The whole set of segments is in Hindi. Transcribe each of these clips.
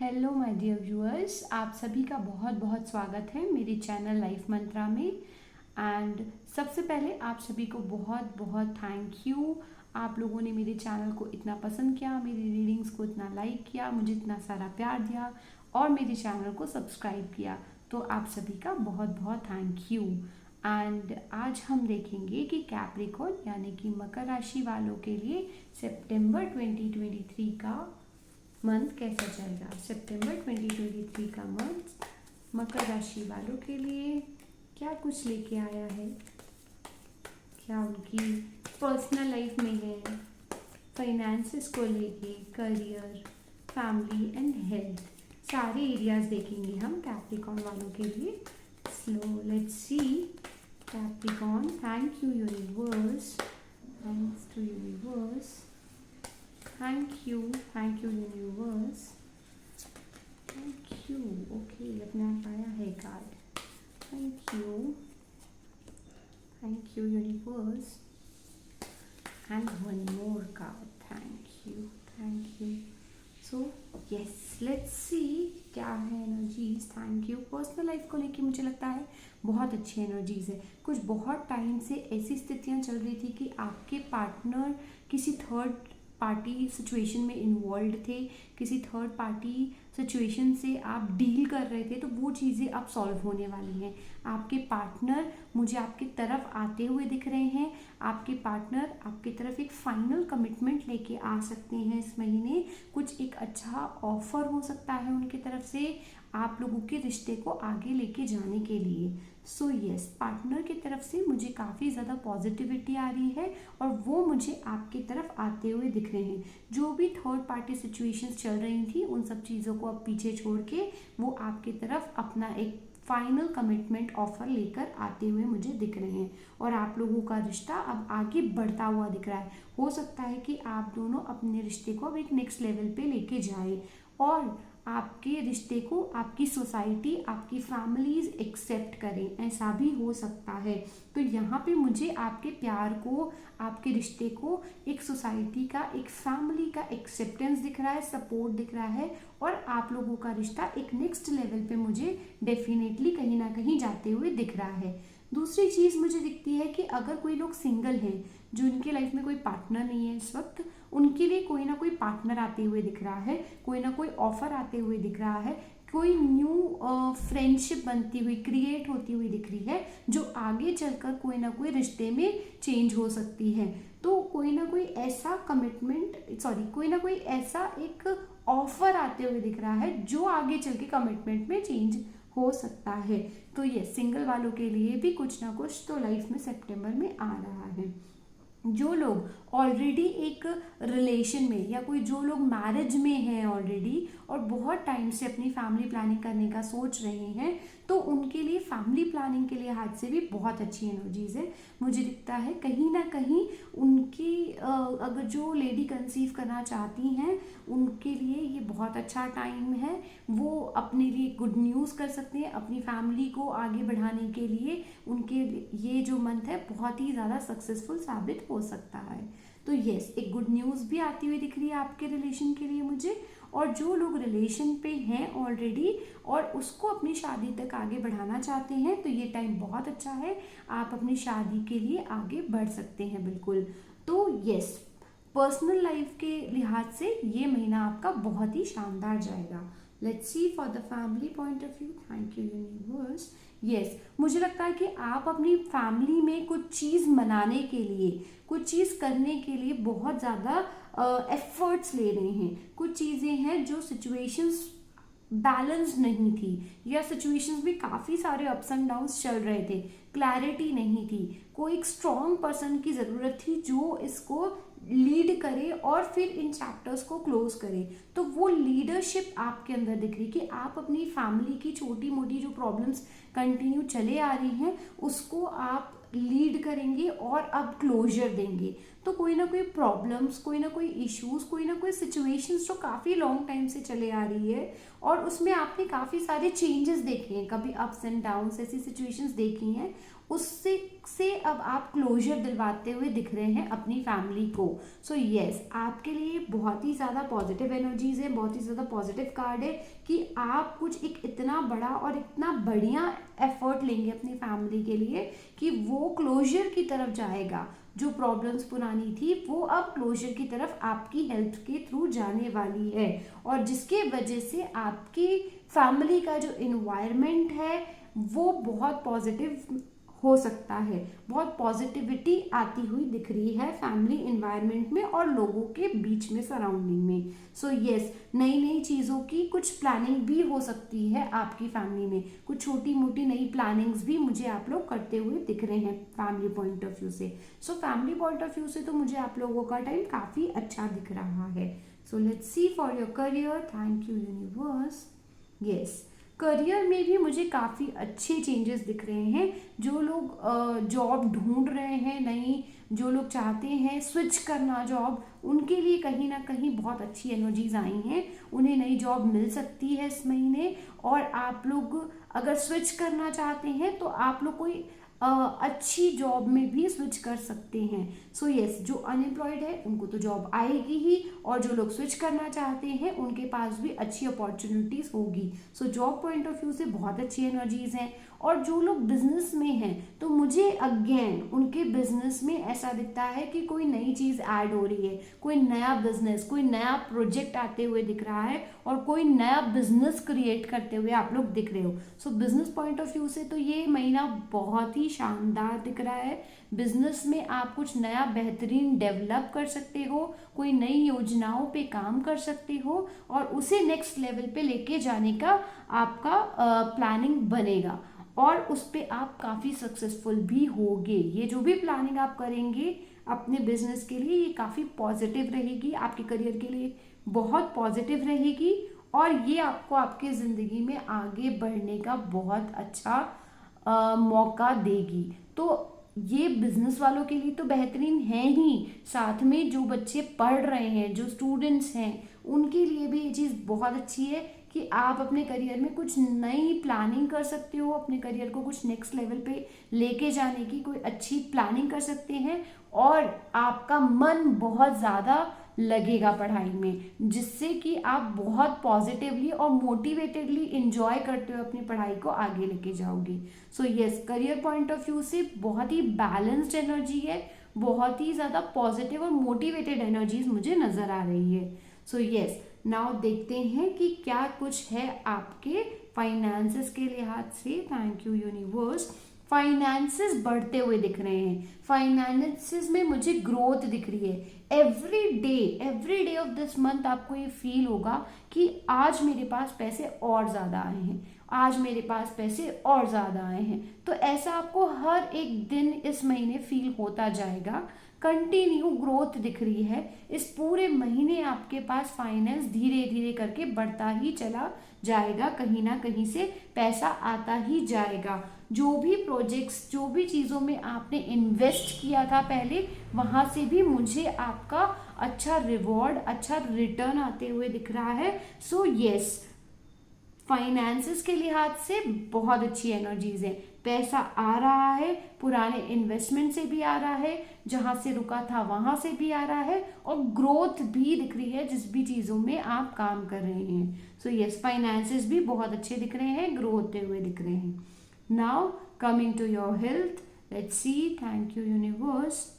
हेलो माय डियर व्यूअर्स, आप सभी का बहुत बहुत स्वागत है मेरे चैनल लाइफ मंत्रा में। एंड सबसे पहले आप सभी को बहुत बहुत थैंक यू। आप लोगों ने मेरे चैनल को इतना पसंद किया, मेरी रीडिंग्स को इतना लाइक किया, मुझे इतना सारा प्यार दिया और मेरे चैनल को सब्सक्राइब किया। तो आप सभी का बहुत बहुत थैंक यू। एंड आज हम देखेंगे कि कैप्रिकॉर्न यानी कि मकर राशि वालों के लिए सितंबर 2023 का मंथ कैसा जाएगा। सितंबर 2023 का मंथ मकर राशि वालों के लिए क्या कुछ लेके आया है, क्या उनकी पर्सनल लाइफ में है, फाइनेंसेस को लेके, करियर, फैमिली एंड हेल्थ, सारे एरियाज देखेंगे हम कैप्रिकॉर्न वालों के लिए। So let's see Capricorn. Thank you universe, thanks to universe, thank you universe, thank you। okay, अपने आप आया है card. thank you universe and one more card। thank you। so yes, let's see क्या है energies. Thank you. Personal life को लेके मुझे लगता है बहुत अच्छी एनर्जीज है। कुछ बहुत टाइम से ऐसी स्थितियां चल रही थी कि आपके पार्टनर किसी थर्ड पार्टी सिचुएशन में इन्वॉल्व थे, किसी थर्ड पार्टी सिचुएशन से आप डील कर रहे थे, तो वो चीज़ें अब सॉल्व होने वाली हैं। आपके पार्टनर मुझे आपकी तरफ आते हुए दिख रहे हैं। आपके पार्टनर आपकी तरफ एक फाइनल कमिटमेंट लेके आ सकते हैं इस महीने। कुछ एक अच्छा ऑफर हो सकता है उनकी तरफ से आप लोगों के रिश्ते को आगे लेके जाने के लिए। सो यस, पार्टनर की तरफ से मुझे काफ़ी ज़्यादा पॉजिटिविटी आ रही है और वो मुझे आपकी तरफ आते हुए दिख रहे हैं। जो भी थर्ड पार्टी सिचुएशंस चल रही थी उन सब चीज़ों को अब पीछे छोड़ के वो आपकी तरफ अपना एक फाइनल कमिटमेंट ऑफर लेकर आते हुए मुझे दिख रहे हैं और आप लोगों का रिश्ता अब आगे बढ़ता हुआ दिख रहा है। हो सकता है कि आप दोनों अपने रिश्ते को अब एक नेक्स्ट लेवल पे लेके जाए और आपके रिश्ते को आपकी सोसाइटी, आपकी फैमिलीज एक्सेप्ट करें, ऐसा भी हो सकता है। तो यहाँ पे मुझे आपके प्यार को, आपके रिश्ते को एक सोसाइटी का, एक फैमिली का एक्सेप्टेंस दिख रहा है, सपोर्ट दिख रहा है और आप लोगों का रिश्ता एक नेक्स्ट लेवल पे मुझे डेफिनेटली कहीं ना कहीं जाते हुए दिख रहा है। दूसरी चीज़ मुझे दिखती है कि अगर कोई लोग सिंगल हैं, जो उनके लाइफ में कोई पार्टनर नहीं है इस वक्त, उनके लिए कोई ना कोई पार्टनर आते हुए दिख रहा है, कोई ना कोई ऑफर आते हुए दिख रहा है, कोई न्यू फ्रेंडशिप बनती हुई, क्रिएट होती हुई दिख रही है, जो आगे चलकर कोई ना कोई रिश्ते में चेंज हो सकती है। तो कोई ना कोई ऐसा कोई ना कोई ऐसा एक ऑफर आते हुए दिख रहा है जो आगे चल के कमिटमेंट में चेंज हो सकता है। तो ये सिंगल वालों के लिए भी कुछ ना कुछ तो लाइफ में सितंबर में आ रहा है। जो लोग ऑलरेडी एक रिलेशन में या कोई जो लोग मैरिज में हैं ऑलरेडी और बहुत टाइम से अपनी फैमिली प्लानिंग करने का सोच रहे हैं, तो उनके लिए फैमिली प्लानिंग के लिए हाथ से भी बहुत अच्छी एनर्जीज है। मुझे दिखता है कहीं ना कहीं उनकी अगर जो लेडी कंसीव करना चाहती हैं उनके लिए ये बहुत अच्छा टाइम है। वो अपने लिए गुड न्यूज़ कर सकते हैं, अपनी फैमिली को आगे बढ़ाने के लिए उनके ये जो मंथ है बहुत ही ज़्यादा सक्सेसफुल साबित हो सकता है। तो यस, एक गुड न्यूज़ भी आती हुई दिख रही है आपके रिलेशन के लिए मुझे। और जो लोग रिलेशन पे हैं ऑलरेडी और उसको अपनी शादी तक आगे बढ़ाना चाहते हैं, तो ये टाइम बहुत अच्छा है, आप अपनी शादी के लिए आगे बढ़ सकते हैं बिल्कुल। तो यस, पर्सनल लाइफ के लिहाज से ये महीना आपका बहुत ही शानदार जाएगा। Let's see for the family point of view. Thank you universe. Yes, मुझे लगता है कि आप अपनी फैमिली में कुछ चीज़ मनाने के लिए, कुछ चीज़ करने के लिए बहुत ज़्यादा एफर्ट्स ले रहे हैं। कुछ चीज़ें हैं जो सिचुएशंस बैलेंस नहीं थी या सिचुएशंस में काफ़ी सारे अप्स एंड डाउन्स चल रहे थे, क्लैरिटी नहीं थी, कोई एक स्ट्रॉन्ग पर्सन की ज़रूरत थी जो इसको लीड करे और फिर इन चैप्टर्स को क्लोज करे। तो वो लीडरशिप आपके अंदर दिख रही कि आप अपनी फैमिली की छोटी मोटी जो प्रॉब्लम्स कंटिन्यू चले आ रही हैं उसको आप लीड करेंगे और अब क्लोजर देंगे। तो कोई ना कोई प्रॉब्लम्स, कोई ना कोई इश्यूज, कोई ना कोई सिचुएशंस जो काफ़ी लॉन्ग टाइम से चले आ रही है और उसमें आपने काफ़ी सारे चेंजेस देखे हैं, कभी अप्स एंड डाउन्स ऐसी सिचुएशंस देखी हैं, उससे अब आप क्लोजर दिलवाते हुए दिख रहे हैं अपनी फैमिली को। सो यस, आपके लिए बहुत ही ज़्यादा पॉजिटिव एनर्जीज है, बहुत ही ज़्यादा पॉजिटिव कार्ड है कि आप कुछ एक इतना बड़ा और इतना बढ़िया एफर्ट लेंगे अपनी फैमिली के लिए कि वो क्लोजर की तरफ जाएगा। जो प्रॉब्लम्स पुरानी थी वो अब क्लोजर की तरफ आपकी हेल्प के थ्रू जाने वाली है, और जिसके वजह से आपकी फैमिली का जो इन्वायरमेंट है वो बहुत पॉजिटिव हो सकता है। बहुत पॉजिटिविटी आती हुई दिख रही है फैमिली इन्वायरमेंट में और लोगों के बीच में, सराउंडिंग में। सो यस, नई नई चीज़ों की कुछ प्लानिंग भी हो सकती है आपकी फैमिली में, कुछ छोटी मोटी नई प्लानिंग्स भी मुझे आप लोग करते हुए दिख रहे हैं फैमिली पॉइंट ऑफ व्यू से। So family point of view से तो मुझे आप लोगों का टाइम काफ़ी अच्छा दिख रहा है। सो let's C for your career. Thank you universe. Yes, career में भी मुझे काफ़ी अच्छे चेंजेस दिख रहे हैं। जो लोग जॉब ढूंढ रहे हैं नई, जो लोग चाहते हैं स्विच करना जॉब, उनके लिए कहीं ना कहीं बहुत अच्छी एनर्जीज आई हैं। उन्हें नई जॉब मिल सकती है इस महीने, और आप लोग अगर स्विच करना चाहते हैं तो आप लोग कोई अच्छी जॉब में भी स्विच कर सकते हैं। सो यस, जो अनएम्प्लॉयड है उनको तो जॉब आएगी ही, और जो लोग स्विच करना चाहते हैं उनके पास भी अच्छी अपॉर्चुनिटीज होगी। So job point of view से बहुत अच्छी एनर्जीज हैं। और जो लोग बिजनेस में हैं तो मुझे अगेन उनके बिजनेस में ऐसा दिखता है कि कोई नई चीज़ ऐड हो रही है, कोई नया बिजनेस, कोई नया प्रोजेक्ट आते हुए दिख रहा है, और कोई नया बिजनेस क्रिएट करते हुए आप लोग दिख रहे हो। सो बिजनेस पॉइंट ऑफ व्यू से तो ये महीना बहुत ही शानदार दिख रहा है। बिजनेस में आप कुछ नया बेहतरीन डेवलप कर सकते हो, कोई नई योजनाओं पे काम कर सकते हो, और उसे नेक्स्ट लेवल पे लेके जाने का आपका प्लानिंग बनेगा, और उस पर आप काफ़ी सक्सेसफुल भी होगे। ये जो भी प्लानिंग आप करेंगे अपने बिजनेस के लिए, ये काफ़ी पॉजिटिव रहेगी, आपके करियर के लिए बहुत पॉजिटिव रहेगी, और ये आपको आपके ज़िंदगी में आगे बढ़ने का बहुत अच्छा मौका देगी। तो ये बिजनेस वालों के लिए तो बेहतरीन है ही, साथ में जो बच्चे पढ़ रहे हैं, जो स्टूडेंट्स हैं, उनके लिए भी ये चीज़ बहुत अच्छी है कि आप अपने करियर में कुछ नई प्लानिंग कर सकते हो, अपने करियर को कुछ नेक्स्ट लेवल पे लेके जाने की कोई अच्छी प्लानिंग कर सकते हैं, और आपका मन बहुत ज़्यादा लगेगा पढ़ाई में, जिससे कि आप बहुत पॉजिटिवली और मोटिवेटेडली इंजॉय करते हुए अपनी पढ़ाई को आगे लेके जाओगे। So yes, career point of view से बहुत ही बैलेंस्ड एनर्जी है, बहुत ही ज़्यादा पॉजिटिव और मोटिवेटेड एनर्जीज मुझे नज़र आ रही है। सो यस, नाउ देखते हैं कि क्या कुछ है आपके फाइनेंसेस के लिहाज से। Thank you universe. फाइनेंसेस बढ़ते हुए दिख रहे हैं, फाइनेंसेस में मुझे ग्रोथ दिख रही है। Every day of this month आपको ये फील होगा कि आज मेरे पास पैसे और ज़्यादा आए हैं, आज मेरे पास पैसे और ज़्यादा आए हैं। तो ऐसा आपको हर एक दिन इस महीने फील होता जाएगा। कंटिन्यू ग्रोथ दिख रही है इस पूरे महीने, आपके पास फाइनेंस धीरे धीरे करके बढ़ता ही चला जाएगा, कहीं ना कहीं से पैसा आता ही जाएगा। जो भी प्रोजेक्ट्स, जो भी चीज़ों में आपने इन्वेस्ट किया था पहले, वहाँ से भी मुझे आपका अच्छा रिवॉर्ड, अच्छा रिटर्न आते हुए दिख रहा है। सो यस, फाइनेंसेस के लिहाज से बहुत अच्छी एनर्जीज है। पैसा आ रहा है, पुराने इन्वेस्टमेंट से भी आ रहा है, जहाँ से रुका था वहाँ से भी आ रहा है, और ग्रोथ भी दिख रही है जिस भी चीज़ों में आप काम कर रहे हैं। सो यस, फाइनेंसेस भी बहुत अच्छे दिख रहे हैं, ग्रो होते हुए दिख रहे हैं। Now coming to your health, let's see. Thank you universe.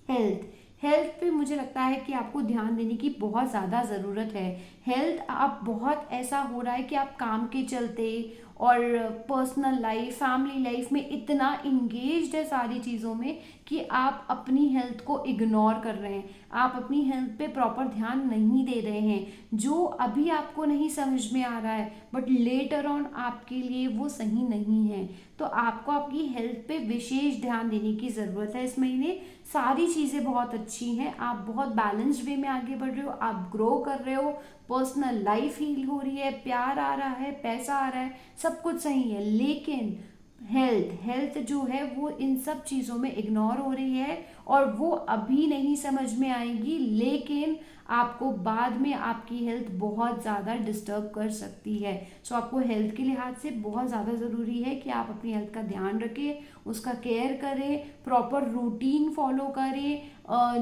Health पे मुझे लगता है कि आपको ध्यान देने की बहुत ज़्यादा ज़रूरत है। हेल्थ आप बहुत ऐसा हो रहा है कि आप काम के चलते और पर्सनल लाइफ, फैमिली लाइफ में इतना इंगेज्ड है सारी चीज़ों में कि आप अपनी हेल्थ को इग्नोर कर रहे हैं, आप अपनी हेल्थ पे प्रॉपर ध्यान नहीं दे रहे हैं। जो अभी आपको नहीं समझ में आ रहा है बट लेटर ऑन आपके लिए वो सही नहीं है, तो आपको आपकी हेल्थ पे विशेष ध्यान देने की ज़रूरत है इस महीने। सारी चीज़ें बहुत अच्छी हैं, आप बहुत बैलेंस्ड वे में आगे बढ़ रहे हो, आप ग्रो कर रहे हो, पर्सनल लाइफ हील हो रही है, प्यार आ रहा है, पैसा आ रहा है, सब कुछ सही है। लेकिन हेल्थ जो है वो इन सब चीज़ों में इग्नोर हो रही है और वो अभी नहीं समझ में आएगी, लेकिन आपको बाद में आपकी हेल्थ बहुत ज़्यादा डिस्टर्ब कर सकती है। सो आपको हेल्थ के लिहाज से बहुत ज़्यादा ज़रूरी है कि आप अपनी हेल्थ का ध्यान रखें, उसका केयर करें, प्रॉपर रूटीन फॉलो करें।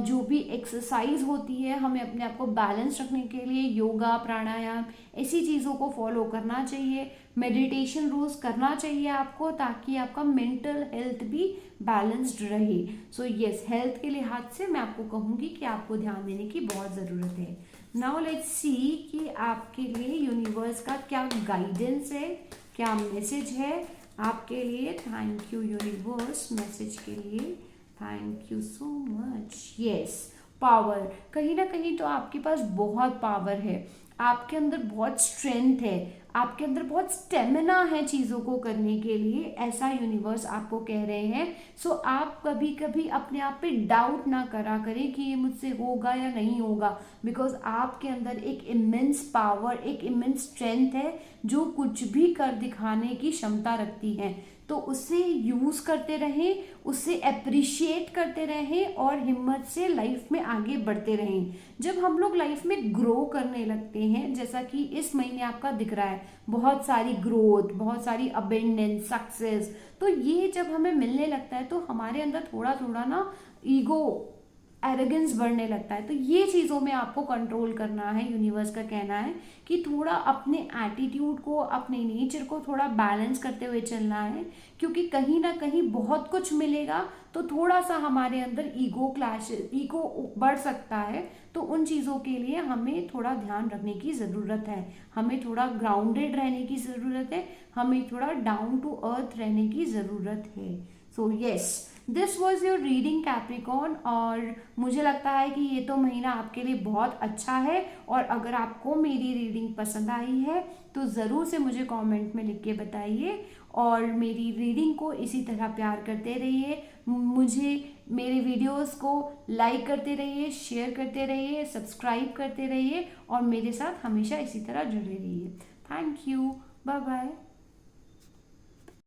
जो भी एक्सरसाइज होती है, हमें अपने आप को बैलेंस रखने के लिए योगा, प्राणायाम, ऐसी चीज़ों को फॉलो करना चाहिए। मेडिटेशन रोज़ करना चाहिए आपको, ताकि आपका मेंटल हेल्थ भी बैलेंस्ड रहे। सो यस, हेल्थ के लिहाज से मैं आपको कहूँगी कि आपको ध्यान देने की बहुत ज़रूरत है। नाउ लेट्स सी कि आपके लिए यूनिवर्स का क्या गाइडेंस है, क्या मैसेज है आपके लिए। थैंक यू यूनिवर्स मैसेज के लिए, thank you so much. Yes, power, कहीं ना कहीं तो आपके पास बहुत पावर है, आपके अंदर बहुत स्ट्रेंथ है, आपके अंदर बहुत स्टेमिना है चीज़ों को करने के लिए, ऐसा यूनिवर्स आपको कह रहे हैं। सो आप कभी कभी अपने आप पे डाउट ना करा करें कि ये मुझसे होगा या नहीं होगा, बिकॉज आपके अंदर एक इमेंस पावर, एक इमेंस स्ट्रेंथ है जो कुछ भी कर दिखाने की क्षमता रखती है। तो उसे यूज करते रहें, उसे अप्रिशिएट करते रहें और हिम्मत से लाइफ में आगे बढ़ते रहें। जब हम लोग लाइफ में ग्रो करने लगते हैं, जैसा कि इस महीने आपका दिख रहा है, बहुत सारी ग्रोथ, बहुत सारी अबेंडेंस, सक्सेस, तो ये जब हमें मिलने लगता है तो हमारे अंदर थोड़ा थोड़ा ना ईगो, एरोगेंस बढ़ने लगता है। तो ये चीज़ों में आपको कंट्रोल करना है। यूनिवर्स का कहना है कि थोड़ा अपने एटीट्यूड को, अपने नेचर को थोड़ा बैलेंस करते हुए चलना है, क्योंकि कहीं ना कहीं बहुत कुछ मिलेगा तो थोड़ा सा हमारे अंदर ईगो क्लैश, ईगो बढ़ सकता है। तो उन चीज़ों के लिए हमें थोड़ा ध्यान रखने की ज़रूरत है, हमें थोड़ा ग्राउंडेड रहने की ज़रूरत है, हमें थोड़ा डाउन टू अर्थ रहने की ज़रूरत है। So yes, this was your reading Capricorn. और मुझे लगता है कि ये तो महीना आपके लिए बहुत अच्छा है, और अगर आपको मेरी रीडिंग पसंद आई है तो ज़रूर से मुझे कमेंट में लिख के बताइए, और मेरी रीडिंग को इसी तरह प्यार करते रहिए, मुझे मेरे वीडियोस को लाइक करते रहिए, शेयर करते रहिए, सब्सक्राइब करते रहिए, और मेरे साथ हमेशा इसी तरह जुड़े रहिए। Thank you, bye bye.